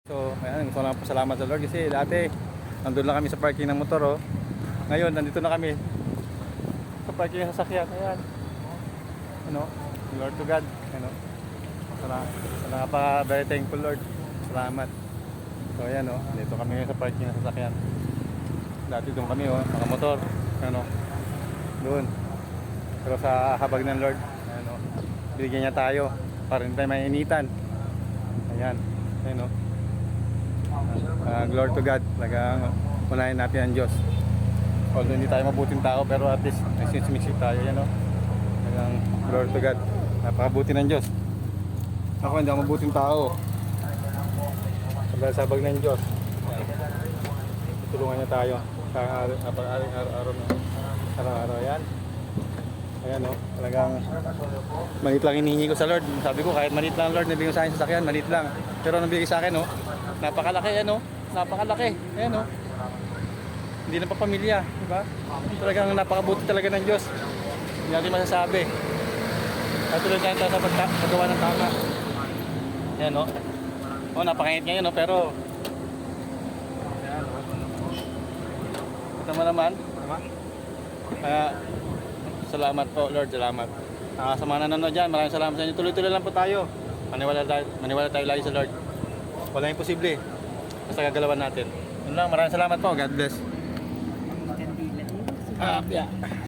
So, ayan, gusto ko lang pasalamat sa Lord kasi dati nandun lang kami sa parking ng motor, oh. Ngayon, nandito na kami sa parking ng sasakyan. Ayan. Ano? Lord to God. Ano? Very thankful, Lord. Salamat. So, ayan, oh. Dito kami ngayon sa parking ng sasakyan. Dati doon kami, oh. Mga motor. Ano? Doon. Pero sa habag ng Lord, ano? Binigyan niya tayo para hindi tayo mainitan. Ayan. Ayan, oh. Glory to God. Talagang unahin natin ang Diyos. Although hindi tayo mabuting tao, pero at least nagsimisip tayo. Yan, no? Talagang glory to God. Napakabuti ng Diyos. Ako hindi ako mabuting tao. Dahil sa habag ng Diyos, tulungan niya tayo sa araw-araw. Yan. Ayan, no? Talagang maliit lang hinihingi ko sa Lord. Sabi ko kahit maliit lang, Lord, nabigyan sa akin sa sakyan, maliit lang. Pero nabigay sa akin, no? Napakalaki, ano? Napakalaki. Ayan, no? Hindi na pa pamilya, di ba? Talagang napakabuti talaga ng Diyos. Hindi natin masasabi. At tuloy tayo sa paggawa ng tama. Ayan, no? Oh, napakangit ngayon, no? Pero ayan, no? Ito naman. Kaya salamat po, Lord. Salamat. Sa mga nanonood dyan, maraming salamat sa inyo. Tuloy-tuloy lang po tayo. Maniwala tayo lagi sa Lord. Walang imposible. Basta gagalawan natin. Yun lang, maraming salamat po. God bless. Yeah.